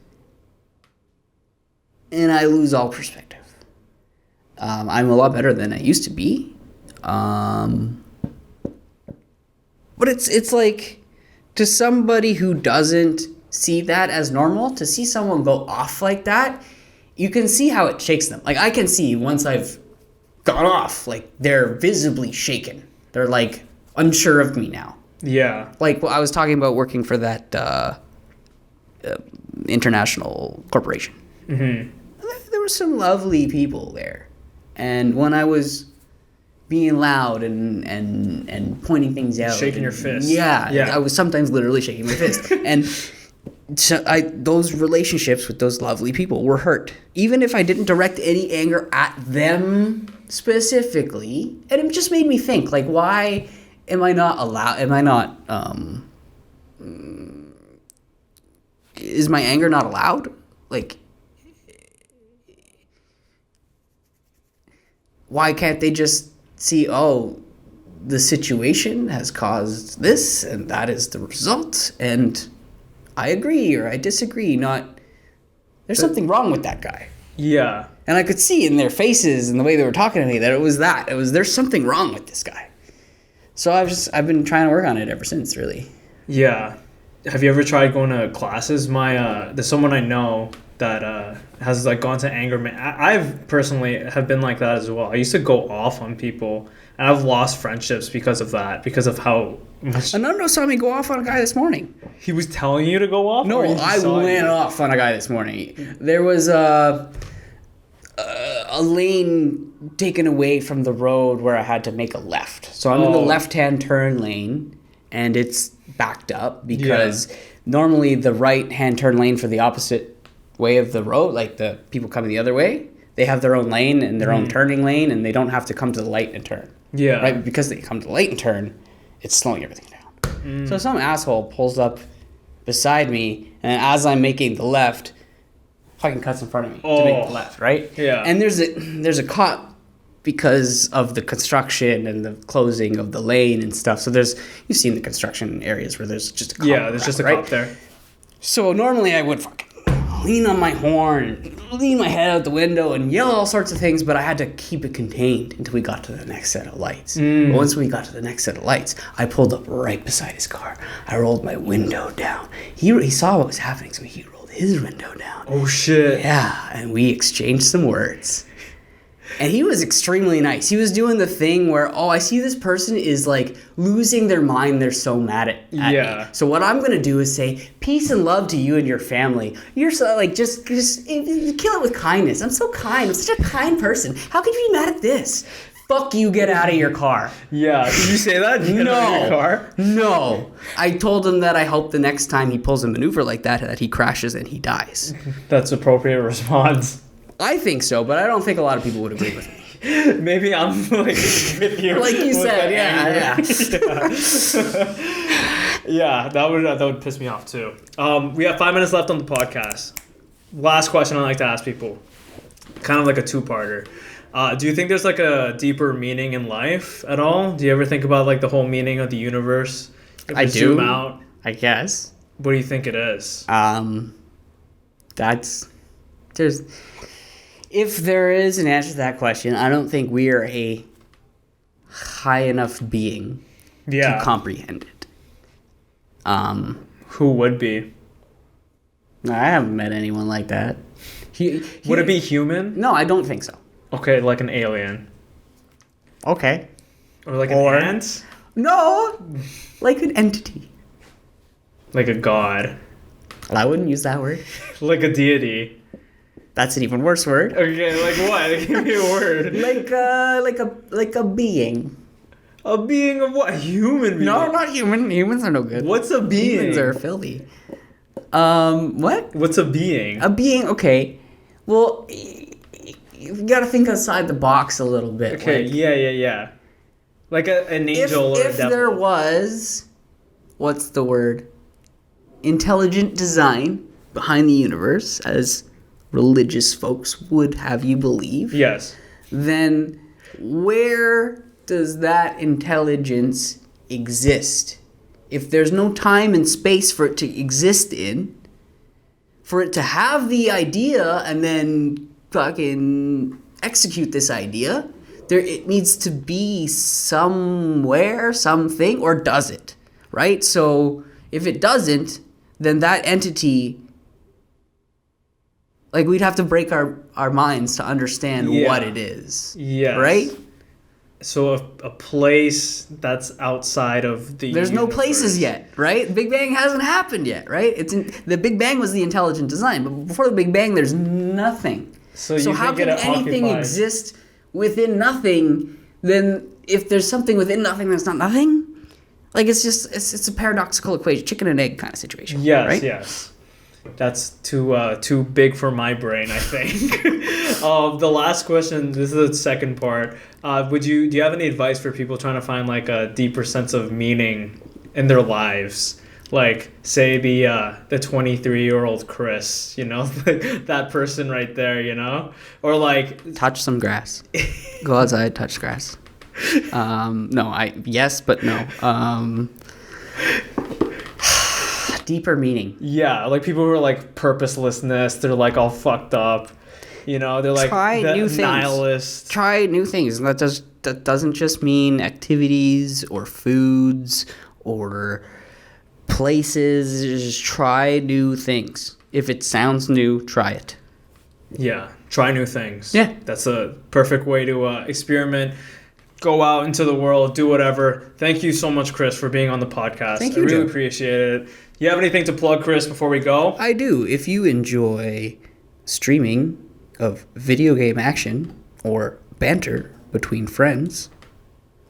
And I lose all perspective. I'm a lot better than I used to be. But it's like, to somebody who doesn't see that as normal, to see someone go off like that, you can see how it shakes them. Like, I can see once I've gone off, like, they're visibly shaken. They're, like, unsure of me now. Yeah. Like, I was talking about working for that international corporation. Mm-hmm. There were some lovely people there. And when I was being loud and pointing things out, shaking your fist, yeah, I was sometimes literally shaking my fist, and so those relationships with those lovely people were hurt, even if I didn't direct any anger at them specifically, and it just made me think, like, why am I not allowed? Is my anger not allowed? Like, why can't they just see, oh, the situation has caused this, and that is the result, and I agree or I disagree, there's something wrong with that guy. Yeah. And I could see in their faces and the way they were talking to me that there's something wrong with this guy. So I've been trying to work on it ever since, really. Yeah. Have you ever tried going to classes? There's someone I know that has like gone to anger. I've personally have been like that as well. I used to go off on people, and I've lost friendships because of that, because of how much. Anando saw me go off on a guy this morning. He was telling you to go off? No, I went off on a guy this morning. There was a lane taken away from the road where I had to make a left. So I'm in the left-hand turn lane, and it's backed up because normally the right-hand turn lane for the opposite way of the road, like the people coming the other way, they have their own lane and their own turning lane, and they don't have to come to the light and turn. Yeah. Right? But because they come to the light and turn, it's slowing everything down. So some asshole pulls up beside me, and as I'm making the left, fucking cuts in front of me to make the left, right? Yeah. And there's a cop because of the construction and the closing of the lane and stuff. So you've seen the construction areas where there's just a cop. Yeah, there's just a cop there. So normally I would fucking lean on my horn, lean my head out the window and yell all sorts of things, but I had to keep it contained until we got to the next set of lights. But once we got to the next set of lights, I pulled up right beside his car. I rolled my window down. He saw what was happening, so he rolled his window down. Oh, shit. Yeah, and we exchanged some words. And he was extremely nice. He was doing the thing where, I see this person is like losing their mind. They're so mad at me. So what I'm going to do is say, peace and love to you and your family. You're so like, just kill it with kindness. I'm so kind. I'm such a kind person. How could you be mad at this? fuck you, get out of your car. Yeah. Did you say that? Get out of your car? No. I told him that I hope the next time he pulls a maneuver like that he crashes and he dies. That's appropriate response. I think so, but I don't think a lot of people would agree with me. Maybe I'm like with you. Like you said, yeah. Yeah, that would piss me off too. We have 5 minutes left on the podcast. Last question I like to ask people, kind of like a two-parter. Do you think there's like a deeper meaning in life at all? Do you ever think about like the whole meaning of the universe? I do. Zoom out. I guess. What do you think it is? If there is an answer to that question, I don't think we are a high enough being to comprehend it. Who would be? I haven't met anyone like that. Would it be human? No, I don't think so. Okay, like an alien. Okay. Or like an ant? No, like an entity. Like a god. I wouldn't use that word. Like a deity. That's an even worse word. Okay, like what? Give me a word. Like a being. A being of what? A human being? No, not human. Humans are no good. What's a being? Humans are filthy. What? What's a being? A being, okay. Well, you gotta think outside the box a little bit. Okay, like, yeah. Like an angel or a devil. If there was, what's the word? Intelligent design behind the universe, as religious folks would have you believe. Yes. Then where does that intelligence exist? If there's no time and space for it to exist in, for it to have the idea and then fucking execute this idea, it needs to be somewhere, something, or does it? Right? So if it doesn't, then that entity, like, we'd have to break our minds to understand what it is. Yes. Right? So a place that's outside of the There's universe. no places yet, right? Big Bang hasn't happened yet, right? The Big Bang was the intelligent design, but before the Big Bang, there's nothing. So how can anything exist within nothing? Then if there's something within nothing that's not nothing, like, it's a paradoxical equation, chicken and egg kind of situation. Yes, right? Yes. That's too big for my brain, I think. The last question, this is the second part. Do you have any advice for people trying to find like a deeper sense of meaning in their lives? Like, say the 23-year-old Chris, that person right there, or like touch some grass. Go outside, touch grass. Yes, but no. Deeper meaning. Yeah, like people who are like purposelessness, they're like all fucked up. They're like try new nihilists. Try new things. And that doesn't just mean activities or foods or places. Just try new things. If it sounds new, try it. Yeah, try new things. Yeah. That's a perfect way to experiment. Go out into the world, do whatever. Thank you so much, Chris, for being on the podcast. Thank you, I really Joe. appreciate it. You have anything to plug, Chris, before we go? I do. If you enjoy streaming of video game action or banter between friends,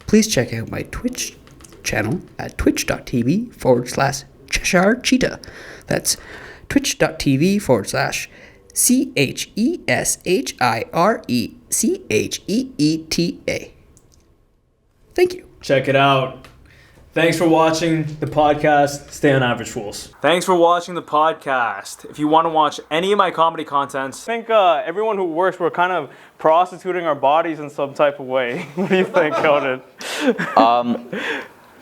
please check out my Twitch channel at twitch.tv/Cheshire Cheetah. That's twitch.tv/CHESHIRECHEETA. Thank you. Check it out. Thanks for watching the podcast. Stay on Average Fools. Thanks for watching the podcast. If you want to watch any of my comedy contents, I think everyone who works, we're kind of prostituting our bodies in some type of way. What do you think, Conan? I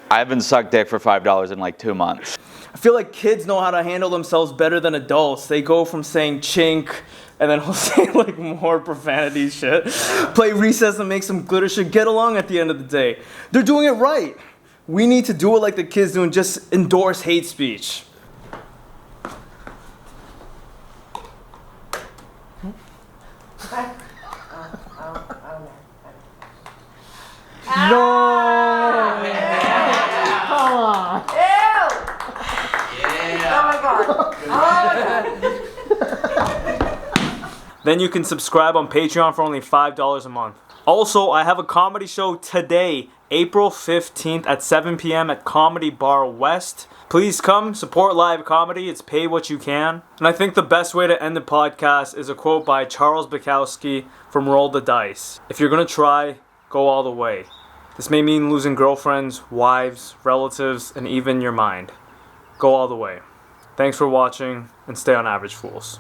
haven't sucked dick for $5 in like 2 months. I feel like kids know how to handle themselves better than adults. They go from saying chink, and then he'll say like more profanity shit. Play recess and make some glitter shit. Get along at the end of the day. They're doing it right. We need to do it like the kids do and just endorse hate speech. No! Come on! Ew! Yeah! Oh my god! Oh my god! Then you can subscribe on Patreon for only $5 a month. Also, I have a comedy show today, April 15th at 7 p.m. at Comedy Bar West. Please come support live comedy. It's pay what you can. And I think the best way to end the podcast is a quote by Charles Bukowski from Roll the Dice. If you're going to try, go all the way. This may mean losing girlfriends, wives, relatives, and even your mind. Go all the way. Thanks for watching, and stay on Average Fools.